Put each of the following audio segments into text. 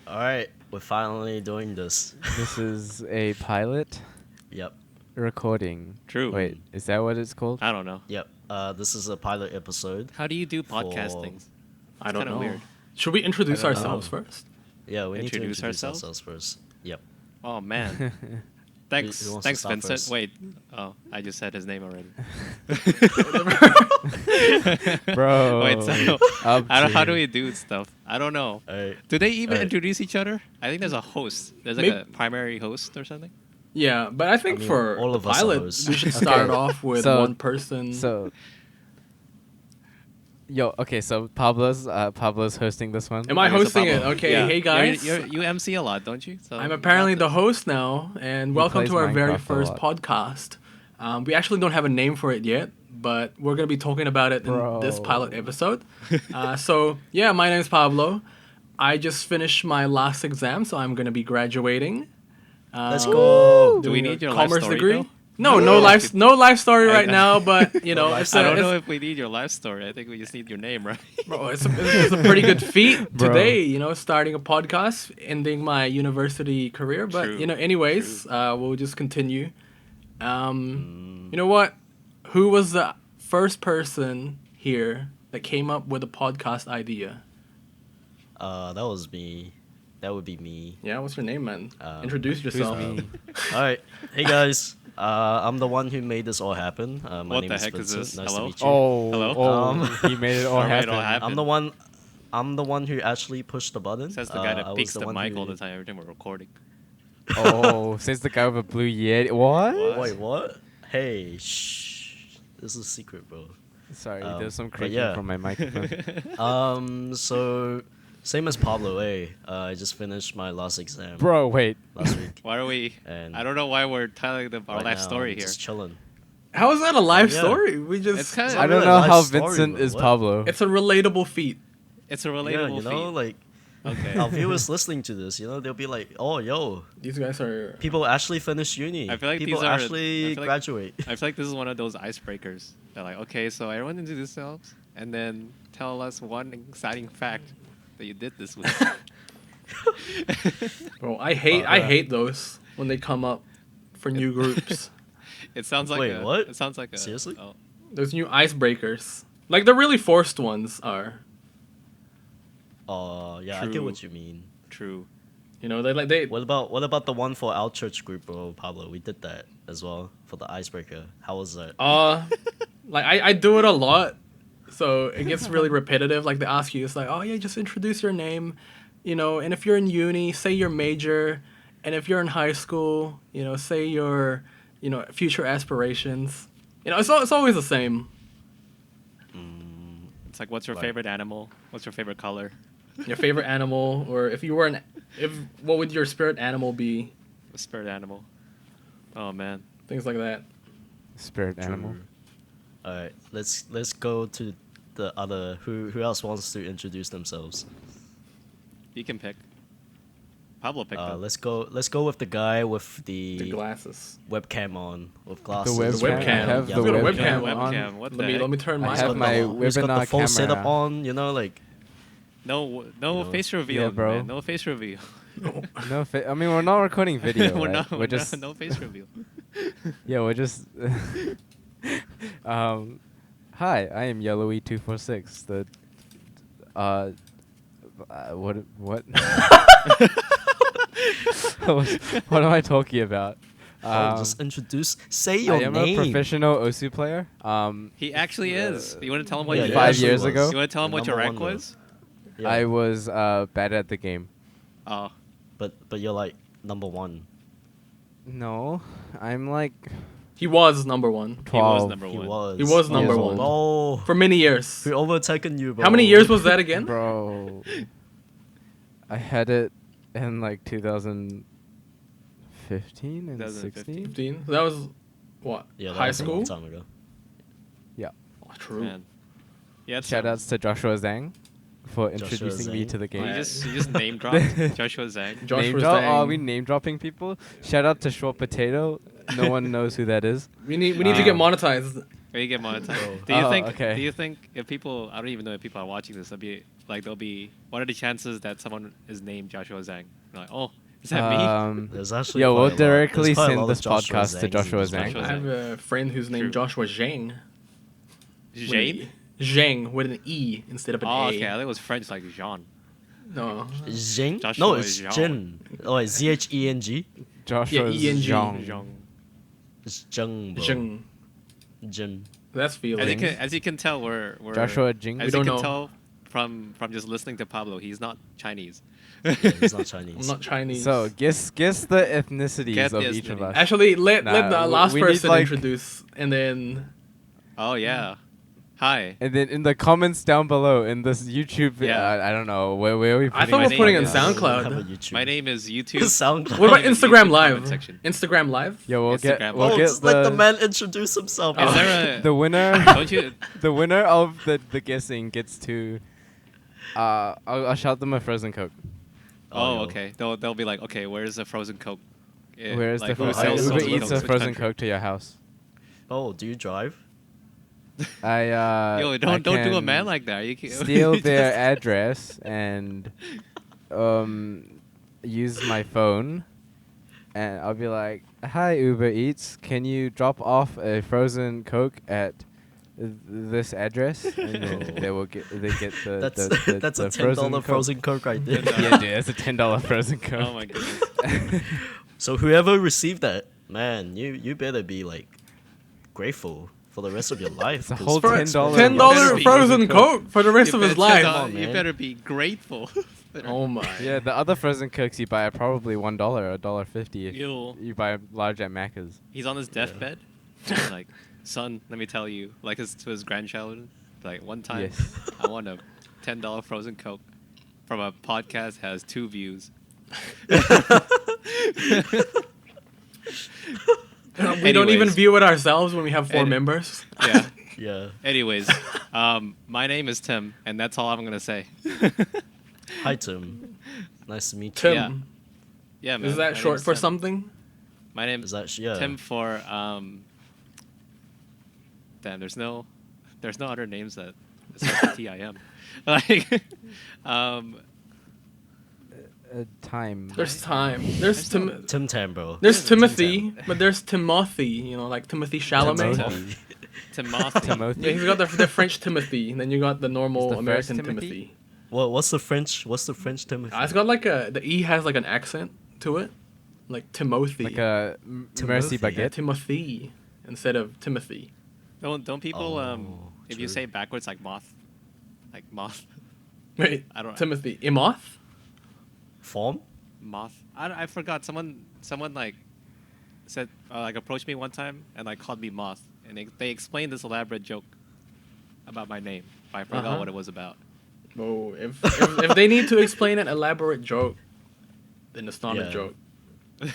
Alright, we're finally doing this. This is a pilot Yep. recording. True. Wait, is that what it's called? I don't know. Yep. This is a pilot episode. How do you do podcasting? I don't kinda know. weird. Should we introduce I don't ourselves know. first? Yeah, we need to Introduce introduce ourselves? ourselves first. Yep. Oh man. Thanks, who wants to thanks, start Vincent. first? Wait. Oh, I just said his name already. Bro. Wait. So Up how do to- we do stuff? I don't know. Alright. Do they even Alright. introduce each other? I think there's a host. There's like Maybe- a primary host or something. Yeah, but I think I mean, for all the of us are pilot, hosts. we should start Okay. off with So- one person. So, so Pablo's hosting this one. Am I Okay, so hosting it? Pablo. Okay, Yeah. hey guys. You MC a lot, don't you? So I'm you apparently got the this. host now, and welcome plays to our very Minecraft a first lot. podcast. We actually don't have a name for it yet, but we're going to be talking about it in this Bro. pilot episode. So, yeah, my name's Pablo. I just finished my last exam, so I'm going to be graduating. Let's go. Do we doing a need your life commerce story, degree? though? No, No. no life story I- right now, but, you know, it's I a, don't it's, know if we need your life story. I think we just need your name, right? bro, it's a pretty good feat Bro. today, you know, starting a podcast, ending my university career. But, True, you know, anyways, we'll just continue. You know what? Who was the first person here that came up with a podcast idea? That was me. That would be me. Yeah, what's your name, man? Introduce Introduce yourself. me? Alright. Hey guys. I'm the one who made this all happen. My What name the is heck is Vincent. this? Nice Hello? to meet you. Oh, Hello? he made it all Made it happen. all happen. I'm the one who actually pushed the button. Says the guy I that was peeks the one mic who- all the time every time we're recording. Oh, says the guy with a blue Yeti. What? What? Wait, what? Hey, shh. This is a secret, bro. Sorry, Um, there's some but creaking yeah. from my microphone. So same as Pablo, I just finished my last exam Bro, wait. last week. Why are we? And I don't know why we're telling our right life now, story I'm here. Just chilling. How is that a life Yeah. story? We just It's kinda- It's I not don't really know a life how story, Vincent bro. is What? Pablo. it's a relatable feat. It's a Yeah, relatable you know, feat. like Okay. our viewers listening to this, you know, they'll be like, "Oh, yo, These guys are people actually finish uni. I feel like people these are- actually I feel like- graduate." I feel like this is one of those icebreakers. They're like, okay, so everyone introduce themselves and then tell us one exciting fact that you did this week. Bro, I hate those when they come up for new groups. It sounds like Wait, a, what? It sounds like a Seriously? Oh, Those new icebreakers. Like the really forced ones are. Oh, yeah, I True. get what you mean. true. You know, they What about the one for our church group, bro, Pablo? We did that as well for the icebreaker. How was that? like I do it a lot. So it gets really repetitive. Like they ask you, it's like, oh yeah, just introduce your name, you know, and if you're in uni, say your major, and if you're in high school, you know, say your, you know, future aspirations. You know, it's always the same. It's like, what's your Right. favorite animal? What's your favorite color? Your favorite animal, or if you were what would your spirit animal be? The spirit animal. Oh man. Things like that. Spirit animal. All right, let's go to the other. Who else wants to introduce themselves? You can pick. Pablo picked them. Let's go with the guy with The the glasses. webcam on with glasses. webcam. I have Yeah, the the webcam. Webcam. What the heck? Let me turn I my. have my He's got the webinar full setup camera. on. You know, like No You know. face reveal, Yeah, bro. man. No face reveal. No, I mean we're not recording video. we're right? not. We're just no face reveal. yeah. We're just. Hi, I am Yellowy246. The. What? What am I talking about? just introduce. Say your I am name. a professional Osu player. He actually is. You want to tell him what Yeah, you he Five actually years was. ago? You want to tell him what your Number rank one, though. was? Yeah, I was bad at the game. Oh, but you're like number one. No, I'm like He was number one 12. he was number He one. was. He was number one. Oh, For many years. we overtaken you, bro. How many years was that again? Bro, I had it in like 2015 and 16. 15. So that was what? Yeah, that High was a school. long time ago. Yeah. Oh, true. Man. Yeah. Shout outs to Joshua Zhang for introducing me Zhang. to the game. You Yeah. just name dropped Joshua Zhang. Joshua name drop? Zhang. Are we name dropping people? Shout out to Short Potato. No one knows who that is. We need to get Um, monetized. Where you get monetized. Oh. Do you Oh, think? okay. Do you think if people? I don't even know if people are watching this. That'd be like there'll be, what are the chances that someone is named Joshua Zhang? You're like, oh, is that me? There's actually Yo, quite we'll a lot. directly There's quite a send lot this of Joshua podcast to Zangs Joshua in this Zhang. world. Joshua I have a friend who's named True. Joshua Zhang. Jane? Zhang with an E instead of an Oh, A. okay. I think it was French, like Jean. No. Zheng? Joshua No, it's Zhang. Jin. Oh, it's Zheng. Joshua Yeah, ENG. Zhang. Zhang. It's Zheng, bro. Zheng. Jin. That's Felix. As you can tell, we're Joshua Jing. As We don't you can know. tell from just listening to Pablo, he's not Chinese. Yeah, he's not I'm Chinese. not Chinese. So guess the ethnicities Guess of the each of ethnicity. us. Actually, let Nah, the we- last we need, person like- introduce, and then Oh yeah. Hi. And then in the comments down below in this YouTube, Yeah. I don't know where are we. I Putting thought my we're name putting in is- Have a SoundCloud. YouTube. My name is YouTube. SoundCloud. What about name is Instagram YouTube Live? comment section. Instagram Live. Yo, we'll get Instagram. we'll Oh, get just let the man introduce himself. Is there a the winner. don't you The winner of the guessing gets to. I'll shout them a frozen Coke. Oh, okay. They'll be like, okay, where's the frozen Coke? Yeah, Where's like, the who frozen- sells Uber Uber frozen eats Cokes? a Which frozen country? Coke to your house? Oh, do you drive? I Yo, I don't do a can man like that. You can't steal you their just- address and use my phone, and I'll be like, "Hi Uber Eats, can you drop off a frozen Coke at this address?" And then they get the That's the that's the a $10 Coke. frozen Coke right there. Yeah, dude, that's a $10 frozen Coke. Oh my goodness. So whoever received that, man, you better be like grateful for the rest of your life. It's a 'cause whole For $10 $10 frozen frozen Coke. Coke for the rest of his life. on, You man. better be grateful. Oh my. Yeah, the other frozen Cokes you buy are probably $1 or $1.50 if Ew. you buy large at Macca's. He's on his deathbed. He's like, son, let me tell you, like to his grandchild, like one time, Yes. I won a $10 frozen Coke from a podcast has 2 views. We don't even Anyways. view it ourselves when we have 4 Any- members. Yeah. Yeah. Anyways, my name is Tim, and that's all I'm gonna say. Hi Tim. Nice to meet Tim. you. Yeah. Yeah, man. Is my that name short for Tim. something? My name Is that yeah? Tim for damn. There's no other names that start with TIM. Like Time. There's time. There's There's Tim Tam, bro. There's Tim Timothy, but there's Timothy. You know, like Timothy Chalamet. Timothy. Timothy. Timothy. Yeah, he's got the French Timothy, and then you got the normal Is the American first Timothy. Timothy? What's the French? What's the French Timothy? It's got like the E has like an accent to it, like Timothy. Like a Mercy Timothy. Yeah, baguette. Timothy instead of Timothy. Don't people Oh, if you true. say backwards like moth, Wait, I don't- Timothy Imoth? Form? moth. I forgot. Someone like said like approached me one time and like called me moth, and they explained this elaborate joke about my name, but I forgot Uh-huh. what it was about. Oh, if they need to explain an elaborate joke, then it's not Yeah. a joke.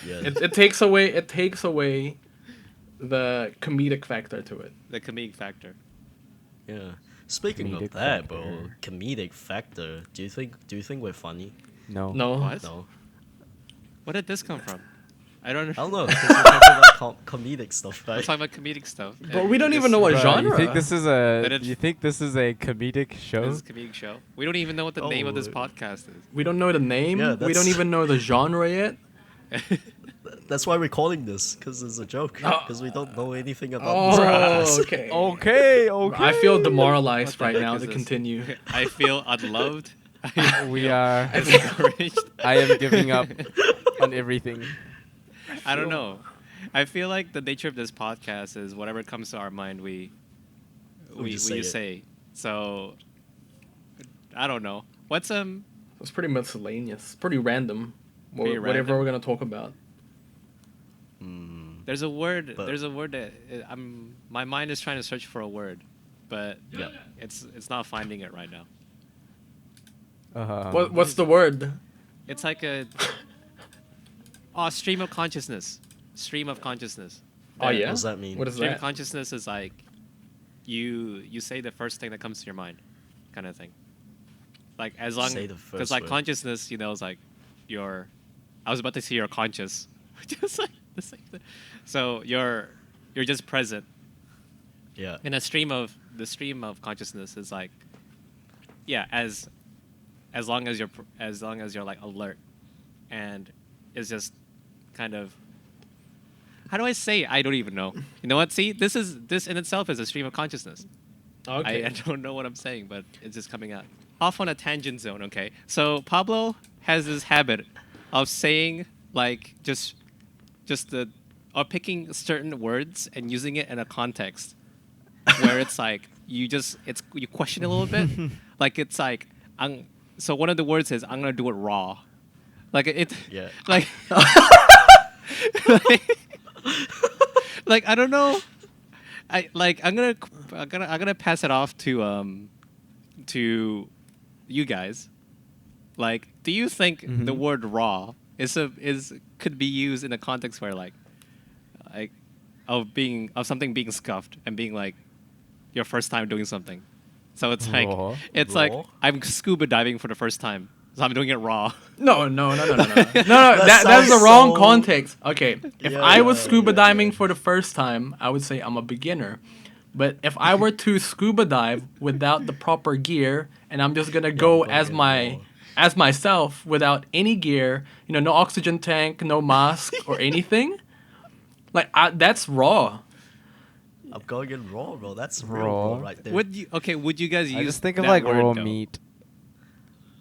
Yeah. It takes away the comedic factor to it. The comedic factor. Yeah. Speaking Comedic of that, bro, factor. comedic factor. Do you think we're funny? No. No. What? No. What did this come from? I don't I know. don't know. 'Cause we're talking about comedic stuff, We're right? talking about comedic stuff. But we don't even know what Bruh, genre. You think this is But a? it- You think this is a comedic show? This is a comedic show. We don't even know what the name of this Oh. podcast is. We don't know the name. Yeah, we don't that's- even know the genre yet. That's why we're calling this, because it's a joke. Oh. Because we don't know anything about this Oh, podcast. okay. Okay. Okay. I feel demoralized What the right heck now is to this? continue. I feel unloved. We are. discouraged. I am giving up on everything. I don't know. I feel like the nature of this podcast is whatever comes to our mind, we just just say say. So I don't know. What's It's pretty miscellaneous, pretty random. Pretty Whatever random? we're gonna talk about. there's a word But- there's a word that my mind is trying to search for a word, but Yeah. it's not finding it right now. What's the word? It's like a stream of consciousness. Stream of consciousness. Oh yeah. What does that mean? What is Stream that? of consciousness is like you say the first thing that comes to your mind, kind of thing. Like as long Say the because first like word. consciousness, is like your. I was about to say you're conscious, just like the same thing. So you're just present. Yeah. In the stream of consciousness is like, yeah, as as long as you're like alert, and it's just kind of. How do I say it? I don't even know. You know what? See, this in itself is a stream of consciousness. Okay. I don't know what I'm saying, but it's just coming out. Off on a tangent zone, okay? So Pablo has this habit of saying like or picking certain words and using it in a context where it's like you question it a little bit. Like it's like so one of the words is I'm gonna do it raw. Like it Yeah. like like I don't know. I'm gonna pass it off to you guys. Like, do you think the word raw could be used in a context where like of something being scuffed and being like your first time doing something? So it's like Raw? like Raw? I'm scuba diving for the first time. So I'm doing it raw. No. That's the sounds wrong so- context. Okay, if Yeah, I was yeah, scuba yeah, diving yeah. for the first time, I would say I'm a beginner. But if I were to scuba dive without the proper gear, and I'm just gonna go I'm as fucking as myself without any gear, no oxygen tank, no mask or anything, like that's raw. I'm going in raw, bro. That's real Raw. raw right there. Would you guys use I just think of that like word, raw though? meat.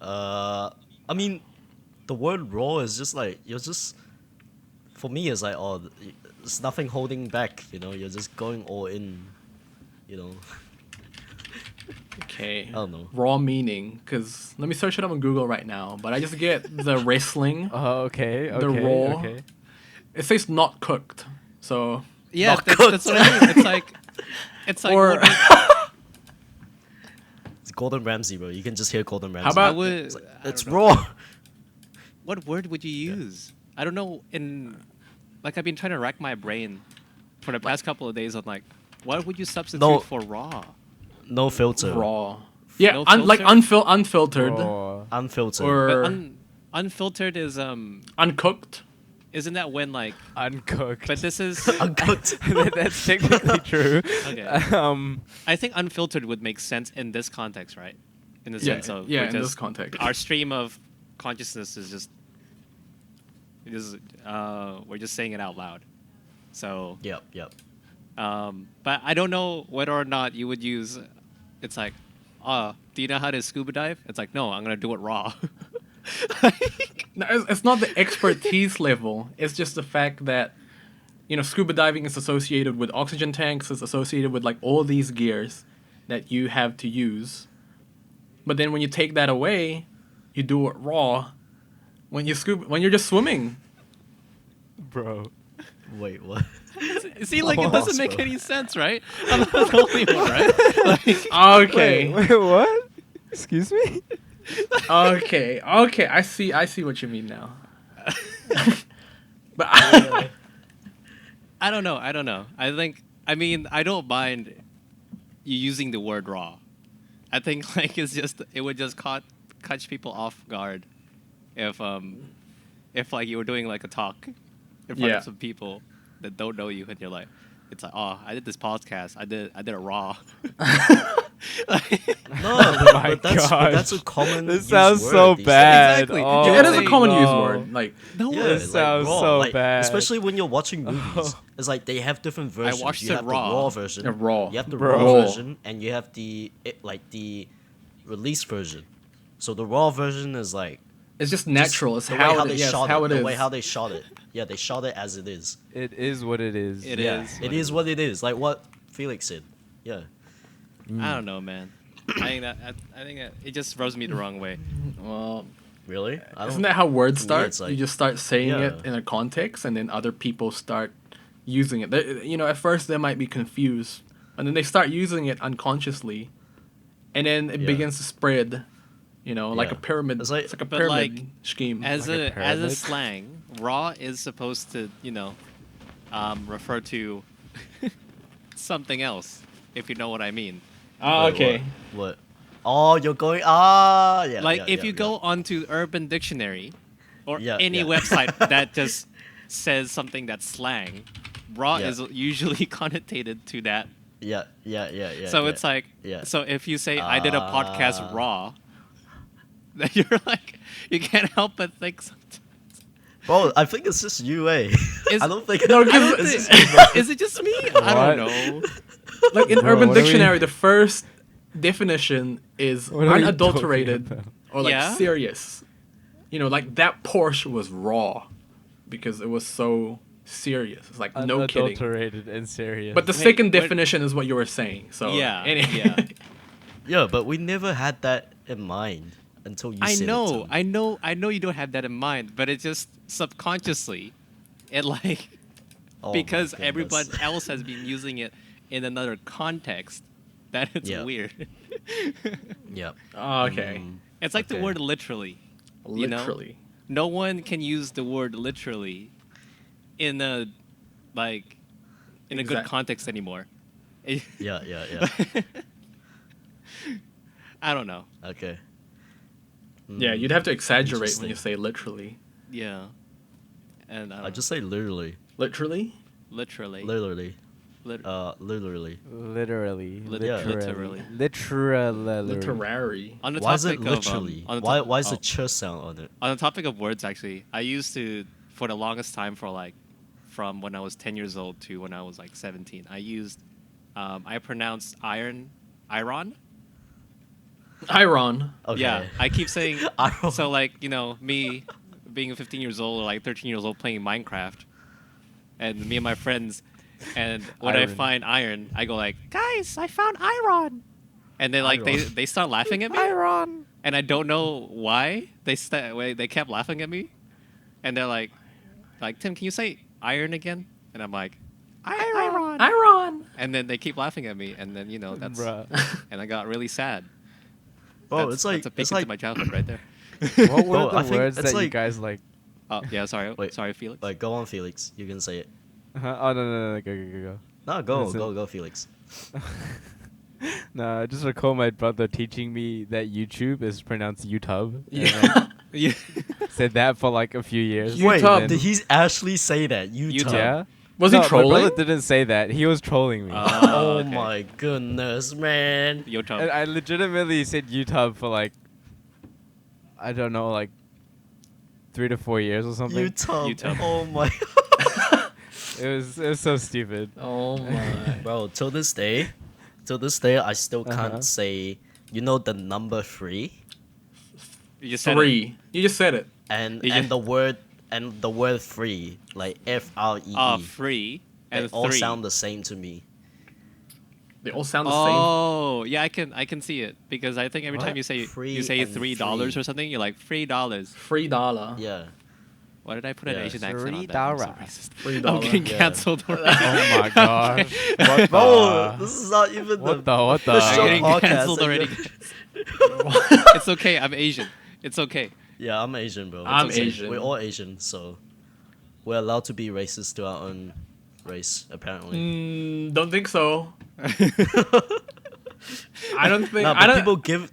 I mean, the word raw is just like for me, it's like there's nothing holding back. You're just going all in. Okay. I don't know. Raw meaning, because let me search it up on Google right now. But I just get the wrestling. Oh, okay. The raw. Okay. It says not cooked. So Yeah, Not that's what I mean. It's like or It's Gordon Ramsay, bro. You can just hear Gordon Ramsay. How about- I would, It's, like, I it's don't know. raw. What word would you use? I don't know. I've been trying to rack my brain for the past couple of days on like, what would you substitute No. for raw? No filter. raw. Yeah, No like filter? unfiltered Raw. Unfiltered. or But unfiltered is uncooked. isn't that when like? Uncooked. But this is Uncooked. That's technically true. Okay. I think unfiltered would make sense in this context, right? In the sense of yeah, we're in this just- context. our stream of consciousness is just we're just saying it out loud. So Yep. but I don't know whether or not you would use. It's like, do you know how to scuba dive? It's like, no, I'm gonna do it raw. No, it's not the expertise level. It's just the fact that, scuba diving is associated with oxygen tanks. It's associated with like all these gears that you have to use. But then when you take that away, you do it raw. When you're just swimming. Bro. Wait, what? See, like it doesn't make Awesome. any sense, right? I'm not the only one, right? Like, Okay. Wait, what? Excuse me? Okay. I see what you mean now. But I don't know. I don't mind you using the word raw. I think like it would just catch people off guard if like you were doing like a talk in front Yeah. of some people that don't know you and you're like, it's like, oh, I did this podcast. I did it raw. No, my but that's gosh. a common. This used sounds word so these bad. Exactly. Oh, Yeah, it is a say common use no. word. Like No, days. Yeah, This sounds raw, so like, bad. especially when you're watching movies. It's like they have different versions. watched you it have raw. the raw version. Yeah, raw. You have the Bro. raw version, and you have the release version. So the raw version is like it's just natural. It's the way how they it, yes, shot how it. it The is. way how they shot it. Yeah, they shot it as it is. It is what it is. It Yeah, is. it is what it is. Like what Felix said. Yeah. I don't know, man. I think that it just rubs me the wrong way. Well, Really? I isn't don't. that how words to me, start? it's like- You just start saying it Yeah. in a context, and then other people start using it. At first they might be confused, and then they start using it unconsciously, and then it Yeah. begins to spread. Like Yeah. a pyramid. It's It's like- like a But, pyramid like, scheme. As Like a a pyramid? slang, raw is supposed to refer to something else, if you know what I mean. Ah, Wait, okay. What? Oh, you're going. Yeah. Like yeah, if yeah, you yeah. go onto Urban Dictionary or Yeah, any yeah. website that just says something that's slang, raw Yeah. is usually connotated to that. Yeah. So yeah. it's like, yeah. so if you say I did a podcast Ah. raw, that you're like you can't help but think sometimes. Bro, I think it's just you, eh? I don't think. No, I don't because think it's just Is it just me? I don't know. like in Bro, Urban what are we- Dictionary, the first definition is What are you unadulterated talking about? or like Yeah? serious. You know, like that Porsche was raw because it was so serious. It's like no kidding. Unadulterated and serious. But the Wait, second what- definition is what you were saying. So Yeah, any- yeah. Yeah, but we never had that in mind until you I said it know, to me. I know you don't have that in mind, but it's just subconsciously, it like Oh my because goodness. everyone else has been using it in another context, that it's Yeah. weird. Yeah. Oh, okay. Mm, It's like the Okay. word literally. You know? Literally. No one can use the word literally in a like in a good Exact- context anymore. yeah, yeah, yeah. I don't know. Okay. Yeah, Mm, you'd have to exaggerate when Interesting. you say literally. Yeah. And I just say literally. Literally? literally. Literally. Lit- Literally. literally. Literally. Literally. Literary. on the Why is topic it of literally? on the Why top- why is oh. the ch sound on it? On the topic of words, actually, I used to, for the longest time, for like, from when I was 10 years old to when I was like 17, I pronounced iron. Iron. Okay. Yeah, I keep saying, Iron. so like, you know, me being 15 years old or like 13 years old playing Minecraft, and me and my friends, and when I Iron. find iron, I go like, guys, I found iron. And they like, Iron. they start laughing at me. Iron. And I don't know why they kept laughing at me, and they're like, Tim, can you say iron again? And I'm like, iron. Iron. And then they keep laughing at me, and then you know that's Bruh. and I got really sad. Bro, That's a peek it's into like my childhood right there. What were Bro, I the think words it's that you like- guys like? Oh yeah, sorry, Wait. sorry, Felix. like go on, Felix. You can say it. Oh no, go. No, go, Listen. go, Felix. No, I just recall my brother teaching me that YouTube is pronounced YouTube. Yeah. Yeah. Said that for like a few years. You- Wait, YouTube. did he actually say that? YouTube. Yeah. Was No, he my trolling? brother didn't say that. He was trolling me. Oh okay. my goodness, man. Yo, Tom. And I legitimately said YouTube for like, I don't know, like 3 to 4 years or something. YouTube. YouTube. Oh my. It was so stupid. Oh my. Bro, till this day, I still Uh-huh. can't say. You know the number 3 You just said it. 3. You just said it. and You and just- the word free, like FREE. Free They and all 3. sound the same to me. They all sound the same. Oh yeah, I can see it because I think every What? time you say Free $3 and or free. something, you're like $3. $3. Yeah. Why did I put an Yeah, Asian accent on that? I'm so $3. racist. $3. I'm getting Yeah. cancelled already. Oh my gosh. What Bro, the? this is not even What the. the? I'm official getting podcast cancelled that already. you- It's okay. I'm Asian. It's okay. Yeah, I'm Asian, bro. I'm It's okay. Asian. We're all Asian, so we're allowed to be racist to our own race, apparently. Don't think so. I don't think. Nah, but people give.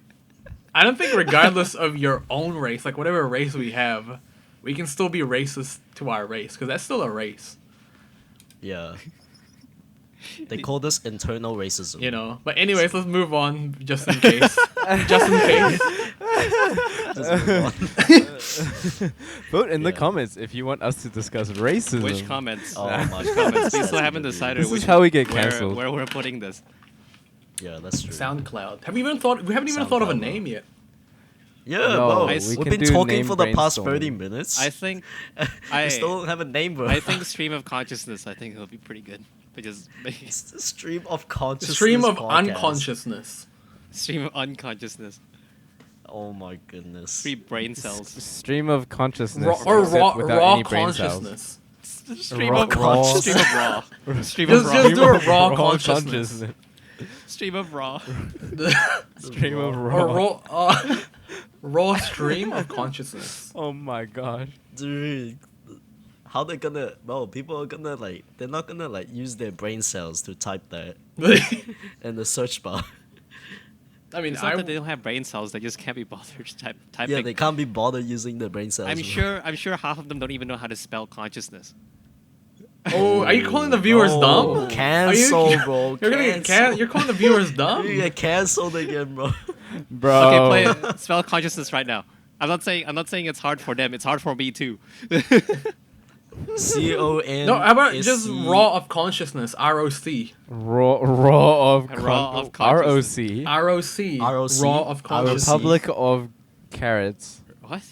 I don't think regardless of your own race, like whatever race we have, we can still be racist to our race because that's still a race, Yeah. They call this internal racism. you know. But anyways, let's move on just in case. Just in case. Just move on. Vote in the Yeah. comments if you want us to discuss racism. Which comments? Oh my Which comments? goodness, We that's still a haven't good decided This which is how we get where, cancelled. where we're putting this. Yeah, that's true. SoundCloud. Have we even thought? We haven't even thought of a SoundCloud, name yet. Yeah, No, bro. we We've can been do talking name for the past 30 brainstorming. minutes. I think we still don't have a name, bro. I think stream of consciousness. I think it'll be pretty good. Because It's the stream of consciousness. Stream of podcast. unconsciousness. stream of unconsciousness, Oh my goodness. free brain cells, Stream of consciousness. Or except raw, without raw any brain cells. consciousness. stream Raw- of raw- stream of raw, stream Just- of raw, just do a raw consciousness. stream of raw. Stream of Or raw. raw stream of consciousness. Oh my gosh. Dude, how they gonna? Well, people are gonna like. They're not gonna like use their brain cells to type that in the search bar. I mean, It's not that they don't have brain cells; they just can't be bothered typing. Yeah, they can't be bothered using their brain cells. I'm bro. sure half of them don't even know how to spell consciousness. Oh, are you calling the viewers dumb? Cancel, bro. You're gonna get you're calling the viewers dumb? You get cancelled again, bro. Bro. Okay, play it. Spell consciousness right now. I'm not saying it's hard for them. It's hard for me too. CON. No, how about just raw of consciousness? ROC. Raw of Raw of ROC. ROC. Raw of consciousness. Republic of Carrots. What?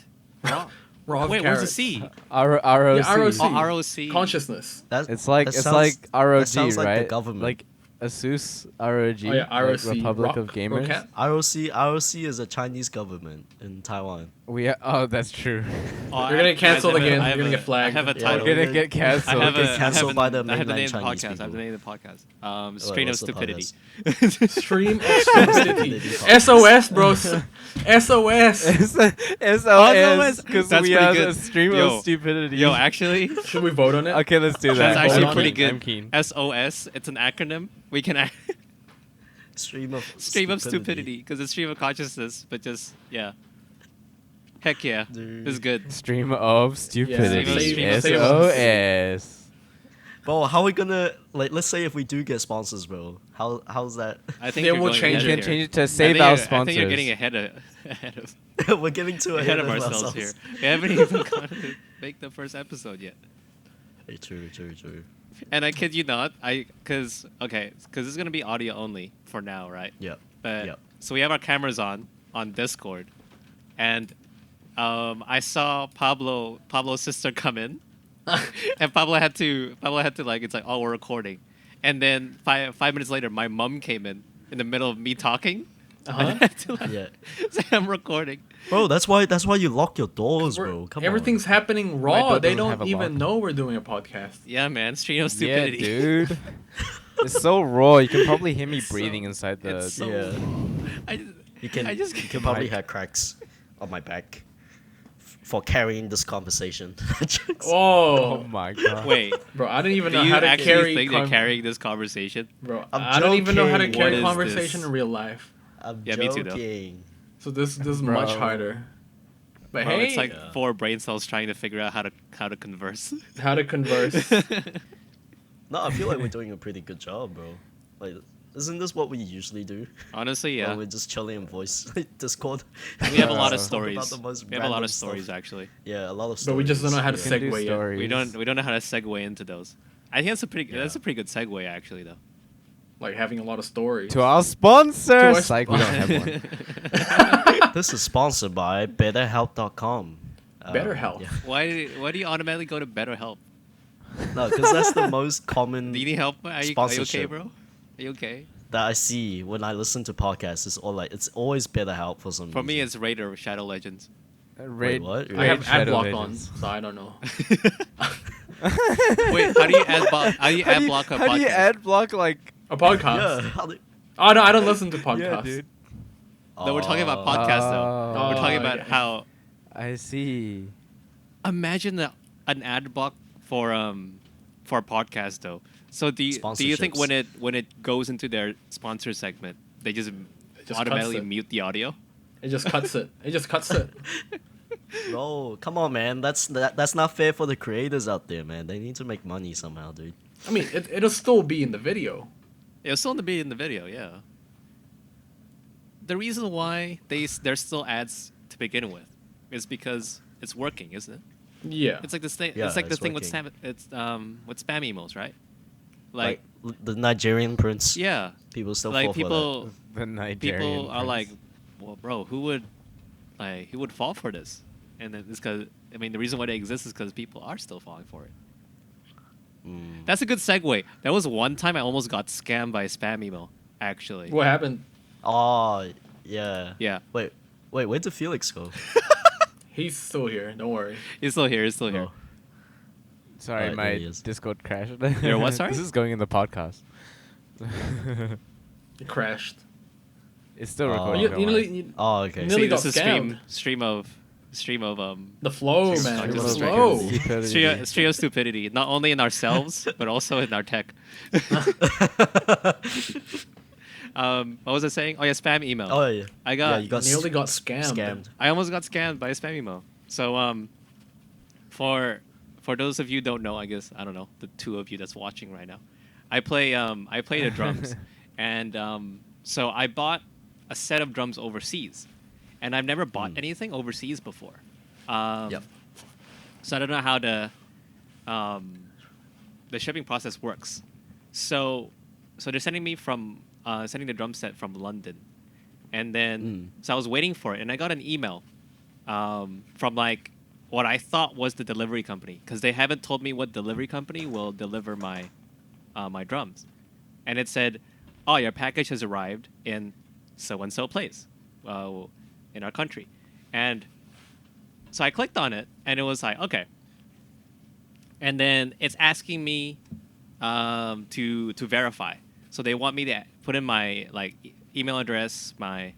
Raw. Raw of Wait, where's the carrots. C? ROC. Yeah, ROC. Oh, ROC. Consciousness. It's like that it's sounds- like ROG, that sounds like right? the government. Like ASUS ROG. Oh yeah, ROC. Like Republic Rock, of Gamers. Rocket? ROC is a Chinese government in Taiwan. Oh, that's true. Oh, You're gonna get cancelled I have a- again. I have You're gonna a- get flagged. I have a Yeah, title. We're gonna get I canceled. have Get cancelled by the I have the mainland name of the Chinese podcast. I have the people. name of the podcast. Strain of what's the Stupidity. Stream of stupidity. SOS, bro. SOS. SOS because That's we pretty have good. a stream Yo. of stupidity. Yo, actually, Should we vote on it? Okay, let's do that. that's actually Hold on. pretty good. I'm keen. SOS. It's an acronym. We can Stream of stupidity because it's stream of consciousness, but just yeah. Heck yeah, Dude. it's good. Stream of stupidity. Save us. SOS. Bro, how are we gonna let's say if we do get sponsors, bro? How's that? I think Then you're we'll going change ahead You it. can here. change it to I save think our you're- sponsors. I think you're getting ahead of We're getting too ahead of ourselves here. We haven't even gone to make the first episode yet. Hey, true. And I kid you not, because it's gonna be audio only for now, right? Yep. But Yep. so we have our cameras on Discord, and I saw Pablo's sister come in, and Pablo had to like it's like, oh, we're recording, and then 5 minutes later my mom came in the middle of me talking. Uh-huh. And I had to like, Yeah. say I'm recording. Bro, that's why you lock your doors, bro. Come Everything's happening My raw. door They doesn't have don't a even lock. know we're doing a podcast. Yeah, man, stream of Yeah, stupidity. dude. It's so raw. You can probably hear me It's breathing so- inside the. it's so- on. Yeah. You can I just you can probably have cracks on my back for carrying this conversation. Oh Whoa. my god. Wait. Bro, I don't even Do know you how to actually carry think they're carrying this conversation? Bro, I'm I don't even know how to joking. carry What is conversation this? in real life. I'm Yeah, me too, though. joking. So this is Bro. much harder. But Bro, hey, it's like Yeah. 4 brain cells trying to figure out how to converse. how to converse. No, I feel like we're doing a pretty good job, bro. Like, isn't this what we usually do? Honestly, When yeah. we're just chilling in voice Discord. We have a lot of Talk about stories. the most We have a lot random of stories stuff. actually. Yeah, a lot of stories. But we just don't know how to You can do segue yet. stories. We don't know how to segue into those. I think that's a pretty Yeah. good segue actually though. Like having a lot of stories. To our sponsor. To our Psych, we don't have one. This is sponsored by BetterHelp.com. BetterHelp. Yeah. Why do you automatically go to BetterHelp? No, because that's the most common Do you need help? Are you okay, Sponsorship. bro? Are you okay? that I see when I listen to podcasts. It's always BetterHelp for some For me, reason. it's Raider Shadow Legends. Raid, what? I Raid have Shadow AdBlock Legends. on, so I don't know. Wait, how do you ad block a How do you podcast? ad block like? A podcast. Yeah. how do- Oh no, I don't listen to podcasts. Yeah, dude. No, we're talking about podcasts though. Oh. We're talking Oh, about yeah. how I see. imagine an ad block for a podcast though. So do you think Sponsorships. when it goes into their sponsor segment, they just just automatically cuts it. mute the audio? It just cuts it. It just cuts it. Bro, come on, man. That's not fair for the creators out there, man. They need to make money somehow, dude. I mean, it'll still be in the video. It'll still be in the video, yeah. The reason why there's still ads to begin with is because it's working, isn't it? Yeah. It's like this thing. Yeah, it's like the it's thing with working. with spam emails, right? Like the Nigerian prince. yeah, People still like fall people The Nigerian. people are like, prince. well, bro, who would fall for this? And then it's because the reason why they exist is because people are still falling for it. for that. Mm. That's a good segue. There was one time I almost got scammed by a spam email. Actually, What happened? Oh, yeah. yeah, Wait, where did Felix go? He's still here. Don't worry. he's still here. He's still here. Oh. Sorry, Alright, there my he is. Discord crashed. Your what, sorry? This is going in the podcast. It crashed. It's still Oh. recording. You, don't you, worry. nearly- you- Oh, okay. Nearly See, got this is scammed. stream of the flow, Stream man. of The consciousness. flow. Stupidity. stream of stupidity, not only in ourselves but also in our tech. What was I saying? Oh yeah, spam email. Oh, yeah. I got. Yeah, you got Nearly got scammed. scammed. I almost got scammed by a spam email. So for for those of you who don't know, I guess I don't know the two of you that's watching right now. I play the drums, and so I bought a set of drums overseas, and I've never bought anything overseas before. Yep. So I don't know how the shipping process works. So they're sending me sending the drum set from London, and then so I was waiting for it, and I got an email from like what I thought was the delivery company, because they haven't told me what delivery company will deliver my my drums, and it said, "Oh, your package has arrived in so and so place in our country," and so I clicked on it, and it was like, okay. And then it's asking me to verify. So they want me to put in my like email address, my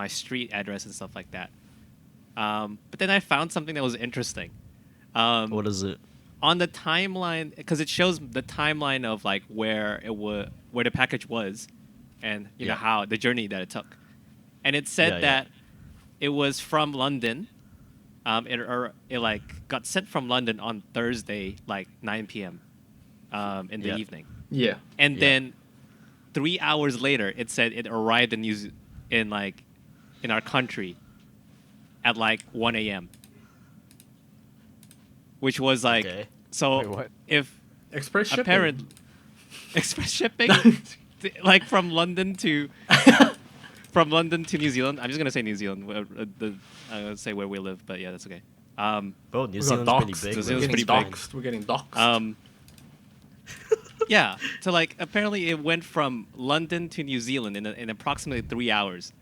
street address, and stuff like that. But then I found something that was interesting. What is it? On the timeline, because it shows the timeline of like where the package was, and you know how the journey that it took, and it said that it was from London. It like got sent from London on Thursday, like 9 p.m. In the evening. Yeah. And then 3 hours later, it said it arrived in our country at like 1 a.m. Which was like so. Wait, what? If Express shipping. Express shipping, like from London to New Zealand. I'm just gonna say New Zealand. I'm gonna say where we live, but yeah, that's okay. Bro, New Zealand's pretty big. New Zealand's We're pretty getting big. doxxed. We're getting doxxed. Yeah, so like apparently it went from London to New Zealand in approximately 3 hours.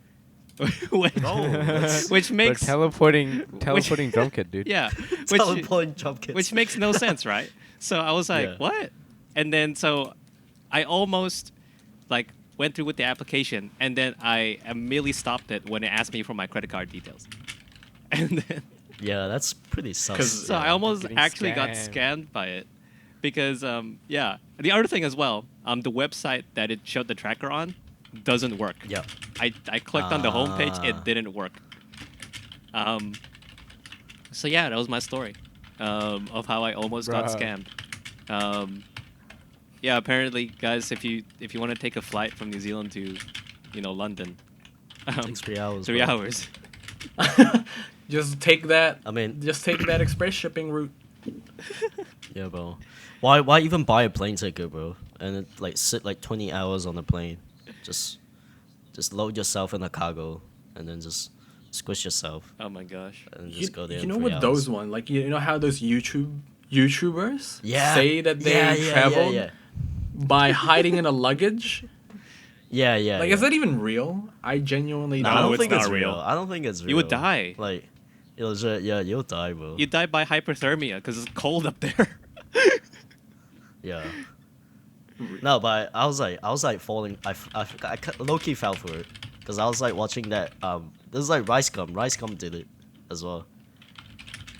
Which makes teleporting drum kit, dude. yeah, Teleporting drum kits. which makes no sense, right? So I was like, what? And then so I almost like went through with the application, and then I immediately stopped it when it asked me for my credit card details. And then yeah, that's pretty sus. so I almost Getting actually got scammed. scammed by it, because the other thing as well, the website that it showed the tracker on doesn't work. Yep. I clicked on the homepage, it didn't work. So yeah, that was my story of how I almost got Bruh. scammed. Yeah, apparently, guys, if you want to take a flight from New Zealand to, London, Takes 3 hours. 3 bro. hours. Just take that. I mean, Just take that express shipping route. yeah, bro. Why even buy a plane ticket, bro? And it, like sit like 20 hours on the plane. Just load yourself in a cargo and then just squish yourself Oh my gosh. and just go there. You in know 3 what hours. those one, like you know how those YouTubers Yeah. say that they traveled by hiding in a luggage? Yeah. Like, is that even real? I genuinely No, No, I don't it's think it's not real. real. I don't think it's real. You would die. Like, you'll die, bro. You die by hyperthermia because it's cold up there. Yeah. No, but I was like falling. I low key fell for it because I was like watching that. This is like Rice Gum. Rice Gum did it as well.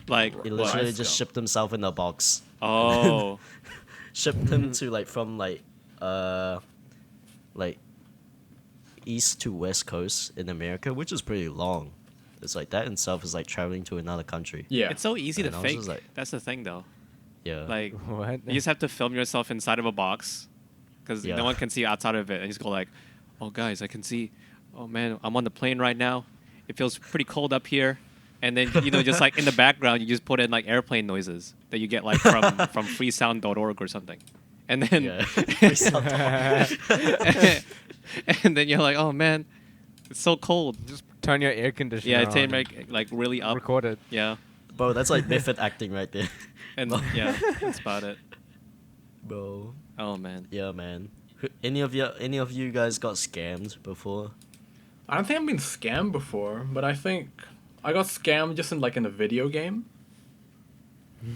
Like, He what? literally Rice just Gum. shipped himself in a box. Oh. Shipped him to like east to west coast in America, which is pretty long. It's like that in itself is like traveling to another country. Yeah. It's so easy And to I was fake. just like- That's the thing, though. Yeah. Like, What? you just have to film yourself inside of a box because Yeah. no one can see outside of it. And you just go like, oh, guys, I can see. Oh, man, I'm on the plane right now. It feels pretty cold up here. And then, just like in the background, you just put in like airplane noises that you get like from freesound.org or something. And then, Yeah. and then you're like, oh, man, it's so cold. Just turn your air conditioner Yeah, on. it's like really up. Record it. Yeah. Bro, that's like method acting right there. And yeah, that's about it. Bro. Oh, man. Yeah, man. Any of you guys got scammed before? I don't think I've been scammed before, but I think I got scammed just in a video game.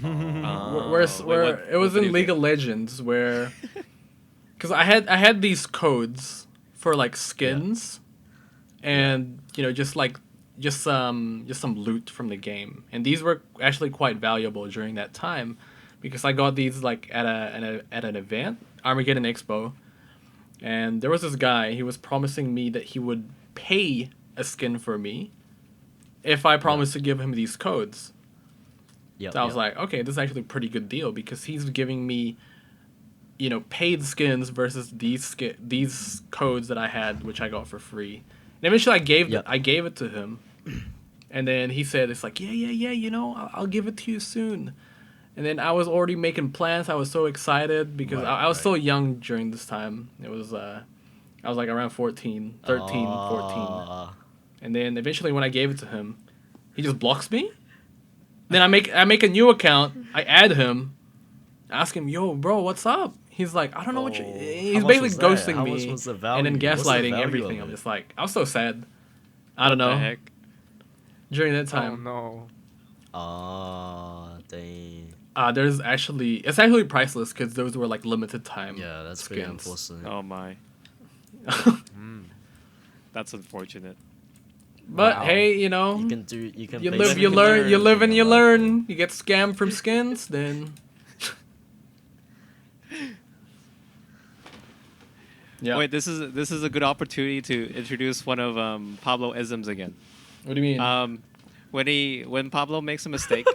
Where it was in League of Legends where, because I had these codes for like skins, and just some loot from the game, and these were actually quite valuable during that time, because I got these like at an event, Armageddon Expo, and there was this guy. He was promising me that he would pay a skin for me if I promised to give him these codes. Yep, So I was yep. like, okay, this is actually a pretty good deal because he's giving me, you know, paid skins versus these codes that I had, which I got for free. And eventually, Yep. I gave it to him, and then he said, "It's like, yeah, you know, I'll give it to you soon." And then I was already making plans. I was so excited because Right, I was right. so young during this time. It was I was like around 14, 13, 14. And then eventually, when I gave it to him, he just blocks me. Then I make a new account. I add him, ask him, "Yo, bro, what's up?" He's like, "I don't know what you." Oh, He's how much basically was that? ghosting How me much was the and then value? What's the gaslighting value everything. of I'm it? just like, I was so sad. I don't What the know. heck? During that Oh time, no. Dang. it's actually priceless because those were like limited time. Yeah, that's pretty skins. unfortunate. Oh my, Mm. that's unfortunate. But Wow. hey, you know, You can do. You can. you live, basically you do learn. You live and anything you in life, learn. You get scammed from skins, then. Yeah. Wait, this is a good opportunity to introduce one of Pabloisms again. What do you mean? When Pablo makes a mistake,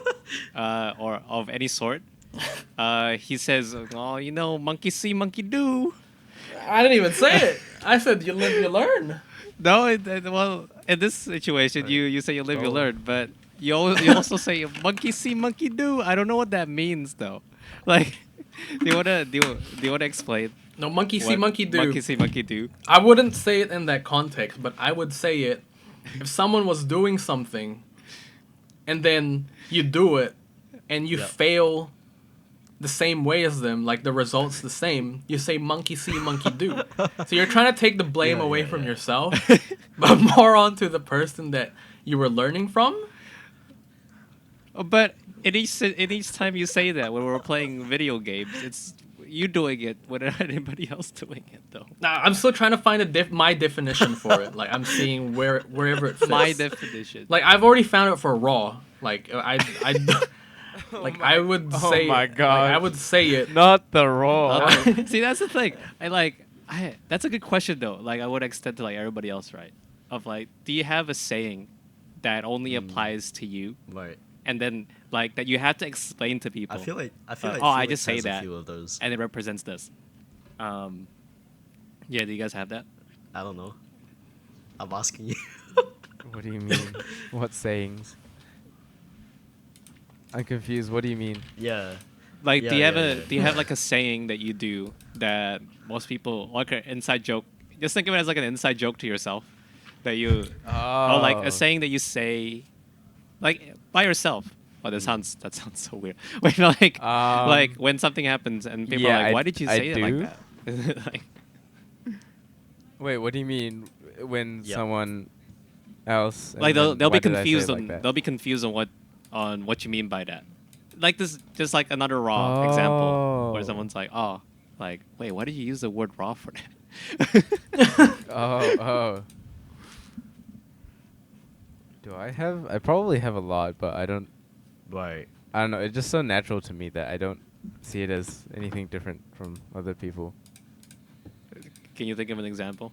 or of any sort, he says, "Oh, you know, monkey see, monkey do." I didn't even say it. I said you live, you learn. No, well, in this situation, you say you live, you Oh. learn, but you also say monkey see, monkey do. I don't know what that means though. Like, do you wanna explain? No, monkey see, what monkey do. Monkey see, monkey do. I wouldn't say it in that context, but I would say it if someone was doing something and then you do it and you Yep. fail the same way as them, like the result's the same, you say monkey see, monkey do. So you're trying to take the blame Yeah, away yeah, from yeah. yourself, but more onto the person that you were learning from. But in each time you say that when we're playing video games, it's you doing it without anybody else doing it though. Now, I'm still trying to find my definition for it. Like I'm seeing wherever it fits. My definition. Like I've already found it for raw. Like like I would oh say my it. God. Like, I would say it. Not the raw. See, that's the thing. That's a good question though. Like I would extend to like everybody else, right? Of like, do you have a saying that only applies to you, Right. and then like that you have to explain to people? I feel like. oh, I Felix just say has that. A few of those. and it represents this. Yeah, do you guys have that? I don't know. I'm asking you. What do you mean? What sayings? I'm confused. What do you mean? Yeah. Like, Yeah, do you have yeah, yeah. do you have like a saying that you do that most people like an inside joke? Just think of it as like an inside joke to yourself that you Oh, or like a saying that you say like by yourself. Oh, that sounds so weird. Wait, no, like when something happens and people yeah, are like, I- "Why did you I say it like do. that?" Like, Wait, what do you mean when Yeah. someone else? like and they'll why be did I say it confused like on that? they'll be confused on what you mean by that. Like this, just like another raw example where Oh. someone's like, "Oh, like wait, why did you use the word raw for that?" Oh. Do I have? I probably have a lot, but I don't. Right. I don't know. It's just so natural to me that I don't see it as anything different from other people. Can you think of an example?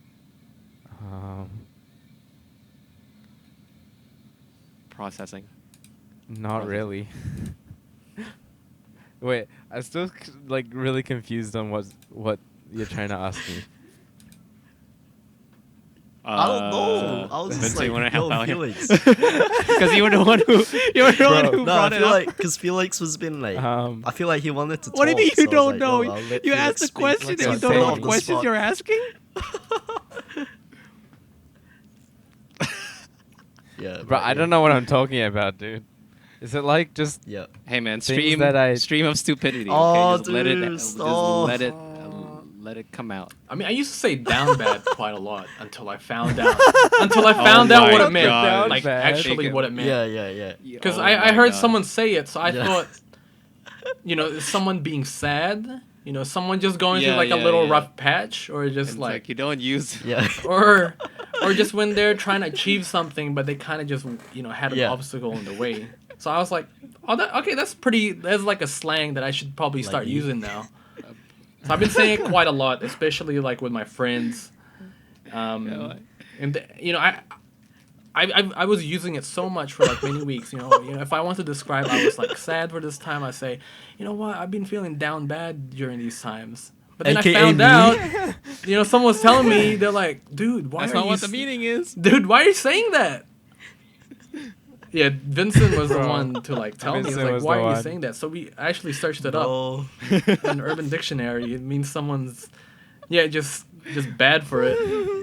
Processing. Not Processing. really. Wait, I'm still like really confused on what you're trying to ask me. I don't know. I was Vincent, just like, you wanna help yo, out here? Felix. Because you were the one who No, I brought it feel up. like because Felix was been like, I feel like he wanted to. What do you talk, mean so you I was don't like, know? yo, I'll let You Felix asked the speak. question So and you I'm don't know saying- what questions you're asking? Yeah, Bro, I don't know what I'm talking about, dude. Is it like just Yeah. Hey man, Things that I- stream of stupidity. Oh, okay? dude, stop. Let it come out. I mean, I used to say down bad quite a lot until I found out. Until I found out my what it meant. God. Like Down bad. actually what it meant. Yeah. Because Oh I my heard God. someone say it, so I Yeah. thought, you know, is someone being sad? You know, someone just going through Yeah, like a yeah, little yeah. rough patch, or And just it's like, you don't use. Yeah. or just when they're trying to achieve something, but they kind of just had an Yeah. obstacle in the way. So I was like, oh, that's like a slang that I should probably Like start you. using now. So I've been saying it quite a lot, especially like with my friends. Yeah, like- And I was using it so much for like many weeks. If I want to describe I was like sad for this time, I say, you know what, I've been feeling down bad during these times. But then AKA I found me. out, someone was telling me, they're like, dude, why That's are not you what the meaning is. Dude, why are you saying that? Yeah, Vincent was the one to like tell me. He's Vincent like, was why the are you one. saying that? So we actually searched it up Oh, in Urban Dictionary. It means someone's, just bad for it.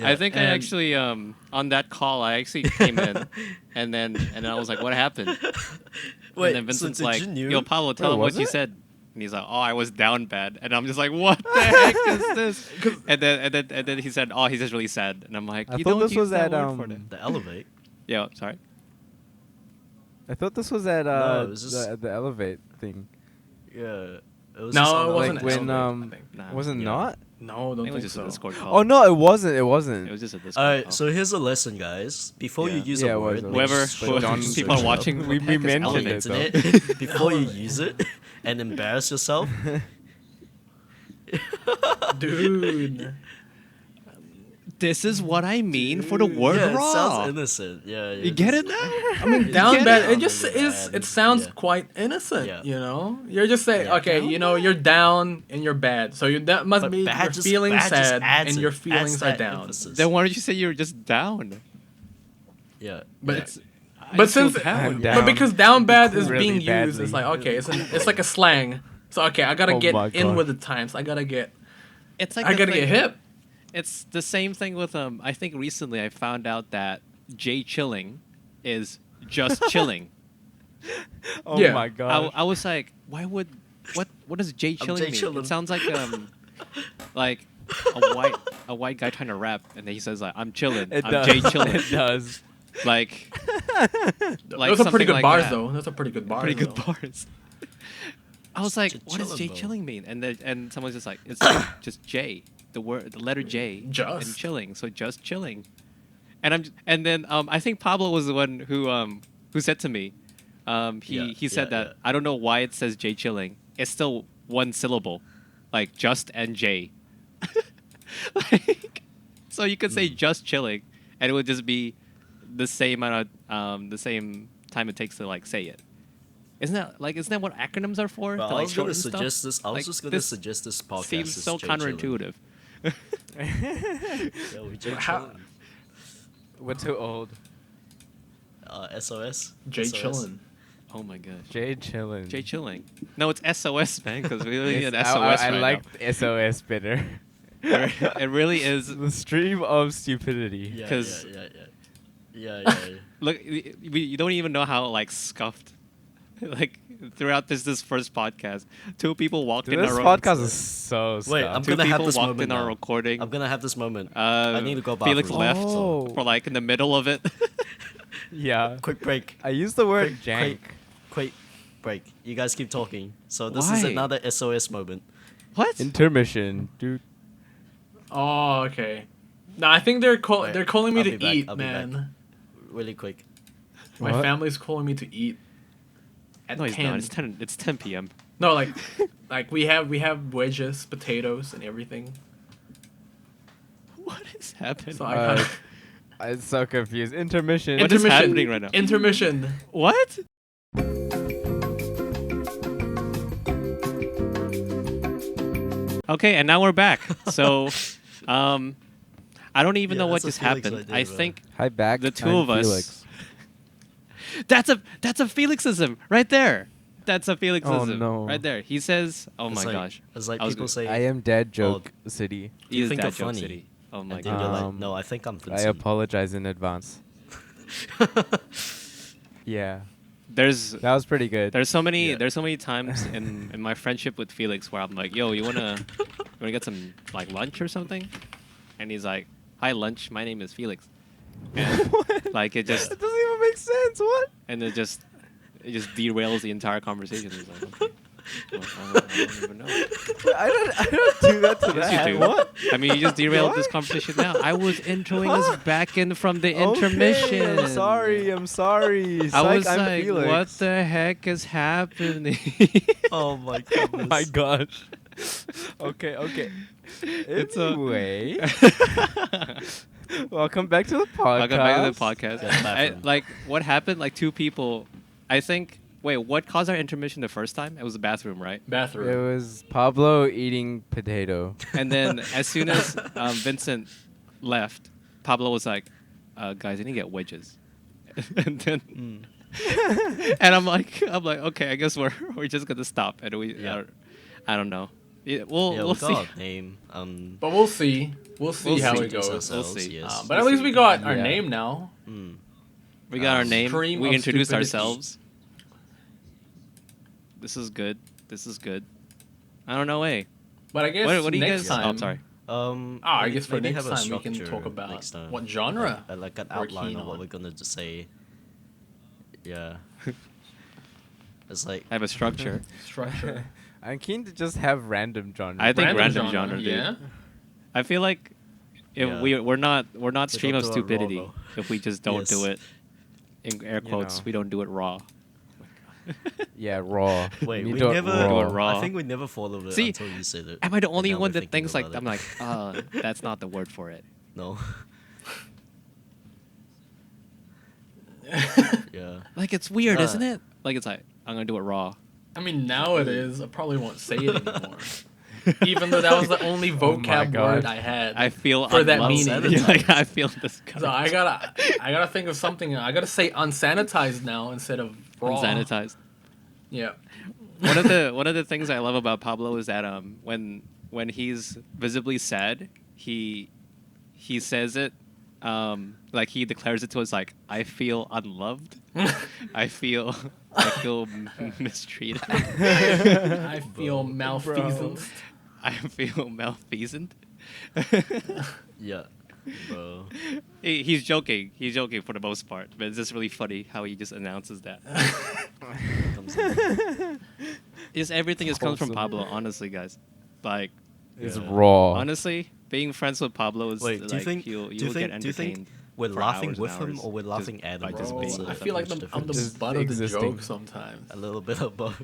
I think I and- actually on that call I actually came in, and then I was like, "What happened?" wait. And then Vincent's so did like, you knew? "Yo, Pablo, tell him was what you it? said." And he's like, "Oh, I was down bad," and I'm just like, "What the heck is this?" And then he said, "Oh, he's just really sad," and I'm like, I "You thought don't this use was that at word for that." The elevate. Yeah, sorry. I thought this was at No, it was just- the elevate thing. Yeah. It was No, just on it the wasn't Like elevate. when Elevate, I think. Nah. wasn't Yeah. not? No, I don't think it think was just a so. Discord call. Oh no, it wasn't. It wasn't. It was just a Discord Alright, call. so here's a lesson, guys. Before you Yeah. use Yeah, a it was word, a make Whoever, sure who- you people are search watching, up We- what the we heck is on the mentioned elevate? it, though. internet before you use it and embarrass yourself. Dude. This is what I mean for the word Yeah, it raw. sounds innocent. Yeah, You get it now? I mean, It's down get bad. it. It just is. It sounds Yeah. quite innocent. Yeah. You're just saying, Yeah. okay, you're down and you're bad. So that must But be bad you're just- feeling bad just sad adds and it, your adds feelings are that down. emphasis. Then why don't you say you were just down? Yeah. But yeah. it's I but feel since down. Yeah. but because down bad is Really being used, it's badly. like okay, it's like a slang. So okay, I gotta Oh get my in gosh. with the times. I gotta get It's like I the gotta thing- get hip. It's the same thing with I think recently I found out that Jay chilling is just chilling. Oh Yeah. my god. I was like, what does Jay chilling Jay mean? chillin'. It sounds like like a white guy trying to rap and then he says like I'm chilling. It I'm does. Jay chilling. It does. Like Those are pretty something good like bars that. though. Those are pretty good bars. Pretty good though. bars. I was like, Just what does chillin', Jay bro. chilling mean? And someone's just like, it's just J, the letter J, and Just. chilling. So just chilling. And then I think Pablo was the one who said to me, he said yeah, that yeah. I don't know why it says J chilling. It's still one syllable, like just and J. Like, so you could say just chilling, and it would just be the same amount of the same time it takes to like say it. Isn't that what acronyms are for? Well, to I like was gonna shorten stuff? suggest this. I was Like, just gonna this suggest this podcast. Seems is so Jay chillin'. counterintuitive. Yeah, we Jay How- chillin'. We're too old. SOS. Jay SOS. chillin'. Oh my gosh. Jay chillin'. Jay chilling. No, it's SOS, man, because we really need an Yes, SOS I right like SOS better. now. It really is. The stream of stupidity. Yeah, 'Cause- yeah. Look, you don't even know how like scuffed, like throughout this first podcast, two people walked Dude, in this our podcast is so Wait, stuffed. I'm two gonna have people this walked moment in our now. recording. I'm gonna have this moment. I need to go Felix bathroom. left Oh. for like in the middle of it. Yeah. Quick break. I used the word Quick, jank. quick break. You guys keep talking. So this is Why? another SOS moment. What? Intermission, dude. Oh, okay. No, I think they're Wait, they're calling me I'll to be back, eat, I'll be back. man. Really quick. My What? family's calling me to eat. At No, he's 10. not. It's 10 p.m. No, like we have wedges, potatoes, and everything. What is happening? So I Uh, kind of I'm so confused. Intermission. What is happening right now? Intermission. What? Okay, and now we're back. So, I don't even Yeah, know what that's a just Felix happened. idea, I bro. think Hi back. the two I'm of us- Felix. that's a Felixism right there. That's a Felixism no. right there. He says, "Oh my It's like, gosh." It's like I was people gonna- say. I am dead joke city. He you is think that you're joke funny, city. Oh my and then god. you're like, Um, no, I think I'm I Vincent. apologize in advance. Yeah, There's that was pretty good. there's so many Yeah. there's so many times in my friendship with Felix where I'm like, "Yo, you wanna get some like lunch or something?" And he's like, "Hi, lunch. My name is Felix." And What? like it just That doesn't even make sense. What? and it just derails the entire conversation. It's like, okay. Well, I don't even know. I don't do that to Yes, that. you do. What? I mean, you just derailed this What? conversation now. I was introing us back in from the Okay, intermission. I'm sorry. I'm sorry. I Psych, was I'm like, Felix. what the heck is happening? Oh my Oh goodness. my gosh. Okay. It's a- Anyway. Welcome back to the podcast. Welcome back to the podcast. Yeah, bathroom. Like, what happened? Like, two people. I think. Wait, what caused our intermission the first time? It was the bathroom, right? It Bathroom. was Pablo eating potato. And then as soon as Vincent left, Pablo was like, "Guys, I need to get wedges." And then, and I'm like, okay, I guess we're just gonna stop, and I don't know. We'll we see. got a name. But we'll see. We'll see how it introduce goes. ourselves, We'll see. Yes. But at least we got our Yeah. name now. We got our name. Stream We of introduced stupidity. ourselves. This is good. I don't know, But I guess What do you next guys? Oh, time. I'm sorry. I guess for maybe next have a time we can structure talk about next time. what genre like an we're outline keen of what on. we're gonna say. Yeah. It's like I have a structure. Structure. I'm keen to just have random genres. I think random genre, dude. Yeah. I feel like if Yeah. we're not stream don't of do it raw, stupidity though. if we just don't do Yes. it in air You quotes. know. We don't do it raw. Yeah, raw. wait, need we to never. Do it raw. I think we never followed it See, until you said it. Am I the And only now one we're that thinking thinks like about I'm it. like, that's not the word for it? No. Yeah. Like it's weird, Uh, isn't it? Like it's like I'm gonna do it raw. I mean, now it is. I probably won't say it anymore. Even though that was the only vocab God. word I had. I feel For that unloved. meaning. Like I feel disgusting. So I gotta think of something. I gotta say unsanitized now instead of raw. Unsanitized. Yeah. One of the things I love about Pablo is that when he's visibly sad, he says it like he declares it to us like I feel unloved. I feel mistreated. I feel malfeasant. I feel malfeasant. Yeah. Bro. He's joking. He's joking for the most part, but it's just really funny how he just announces that. Comes in. Just everything just comes from Wholesome. Pablo, honestly, guys. Like It's Yeah. raw. honestly, being friends with Pablo is Wait, like do you think? you'll Do you get think? Do you think entertained. we're for laughing hours with and him hours or we're laughing at by him? just Bro, being It's I a feel like much I'm different- the Just butt of the existing. joke sometimes. a little bit of both.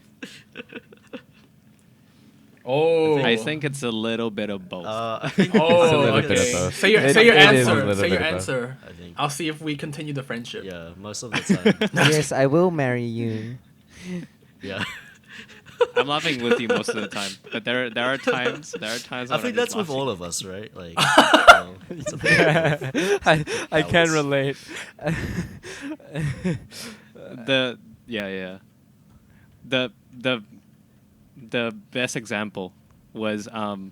Oh. I think it's a little bit of both. I think Oh, It's a little okay. bit of both. Say your It- say your it is a answer. little Say your bit of both. answer. I think. I'll see if we continue the friendship. Yeah, most of the time. Yes, I will marry you. Yeah. I'm laughing with you most of the time, but there are times I when think I'm that's just with laughing. all of us, right? Like, it's a bit I can Balance. relate. The best example was when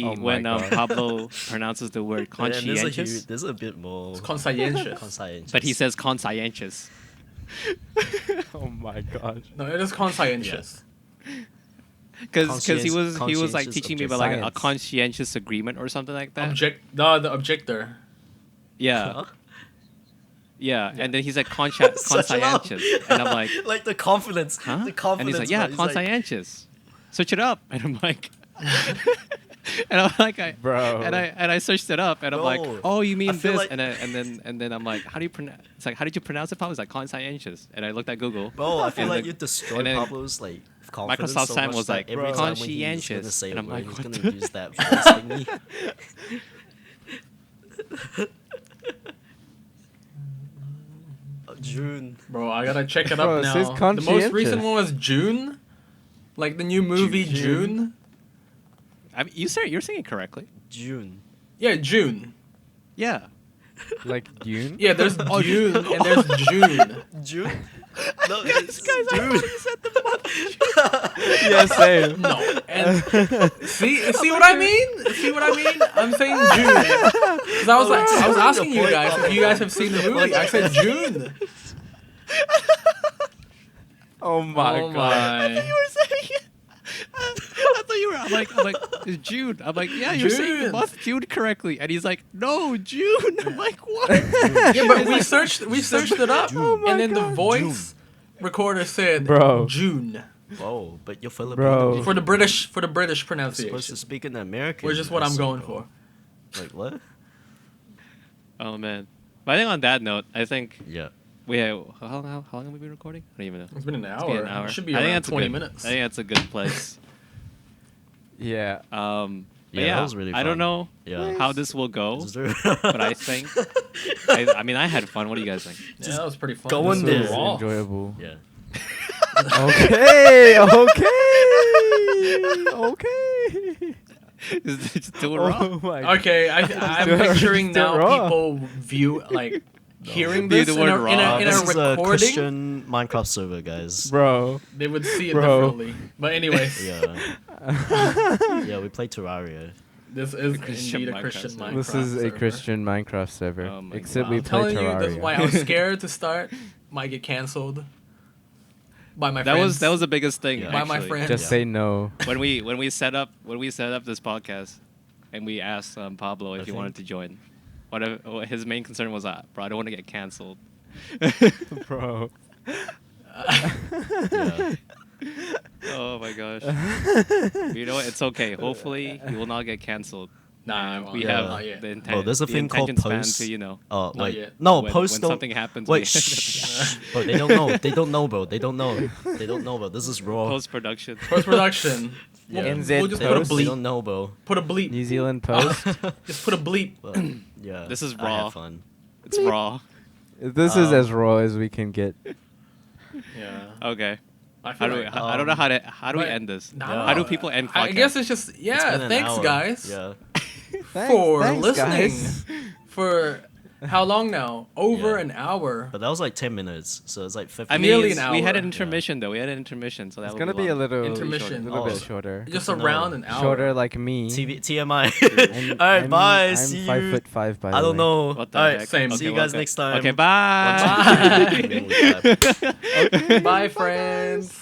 Oh my God. Pablo pronounces the word and conscientious, there's a bit more It's conscientious. conscientious. but he says conscientious. Oh my god. No, it is conscientious. Because he was like Conscientious teaching me about like a Science. conscientious agreement or something like that. The objector. Yeah, Huh? yeah, and then he's like Such a laugh. conscientious, and I'm like, like the confidence, huh? the confidence. And he's like, yeah, bro. He's like, conscientious. Switch it up, and I'm like, and I'm like, Bro. and I searched it up, and I'm like, Bro, oh, you I mean feel this, like- and then I'm like, how do you pronounce? It's like, how did you pronounce it? Pablo? It's like conscientious, and I looked at Google. Bro, I feel and like the- you destroyed and then Pablo's like confidence Microsoft so Sam much was that like, every time when he's gonna conscientious, say and a I'm word, like, he's what gonna use that voice thingy. June. Bro, I gotta check it Bro, up it says now. The most conscientious. recent one was June. Like the new movie June. I mean, you're saying it correctly. June. Yeah, June. Yeah. Like Dune? Yeah, there's June and there's June. June? No, it's June. Yeah, same. No. And see what I mean? See what I mean? I'm saying June. Because I was asking you guys if you guys have seen the movie. I said June. Oh my Oh god. You my. were saying it. I thought you were. I'm like, it's June. I'm like, yeah, you're saying the June. month June correctly, and he's like, no, June. I'm like, what? Yeah, but we searched it up, Oh my and then the God. voice recorder said Bro. June Whoa, but you're Filipino. Bro. for the British You're supposed to pronunciation, speak in American. which is what I'm accent, going bro. for. Like what? Oh man. But I think on that note, I think Yeah. we have how long have we been recording? I don't even know. It's been an It's been hour. an hour. It should be I think around that's 20 good. minutes. I think that's a good place. Yeah. But Yeah, that was really I don't fun. know Yeah. how this will go, This is true. but I think. I mean, I had fun. What do you guys think? Yeah, that was pretty fun. go in This was there. Raw. enjoyable. Yeah. Okay, okay. Just do it raw. Oh my God. Okay, I'm do it- picturing do it now raw. people view like hearing View this the in word raw. a This is a recording. Christian Minecraft server, guys. Bro. They would see it Bro. differently. But anyways, Yeah. Yeah, we play Terraria. this is Christian indeed a Minecraft Christian server. Minecraft This is a server. Christian Minecraft server. Oh my Except God. we I'm play telling you, that's Terraria. why I was scared to start. Might get canceled by my That friends. was the biggest thing. Yeah. by my actually. friends. Just say no. when we set up this podcast, and we asked Pablo if he wanted to join. What his main concern was that, bro, I don't want to get canceled. Bro. Yeah. Oh my gosh. You know what? It's okay. Hopefully, he will not get canceled. Nah, well, We Yeah. have not yet. the intent. Bro, there's a the thing called intention span post. to, you know. Oh, Not wait. yet. No, when, post when don't. something happens. Wait, we- shh. Bro, they don't know. They don't know, bro. They don't know. They don't know, bro. This is raw. Post production. Post production. Yeah. NZ We'll just They, put a Post. they bleep. don't know, bro. Put a bleep. New Zealand Post. Just put a bleep. But, yeah. This is I raw. had fun. It's raw. This is as raw as we can get. Yeah. Okay. I How feel do we, like, I don't know how do we but- end this? Nah, How do people end podcasts? I guess it's just It's yeah. been an Thanks, hour. guys, Yeah. for Thanks, listening. guys. For how long now? Over Yeah. an hour. But that was like 10 minutes, so it's like 50 I mean, Nearly an we had hour. an intermission though. We had an intermission, so that It's would gonna be be a long. little Intermission. little Oh. bit shorter. Just to know. around an hour. Shorter like me. TMI. I'm- All right, I'm- bye. I'm See 5'5" by the I don't way. know. What the All right, heck? Same. See you Okay, guys okay. next time. Okay, bye. Bye. Bye. Bye, friends.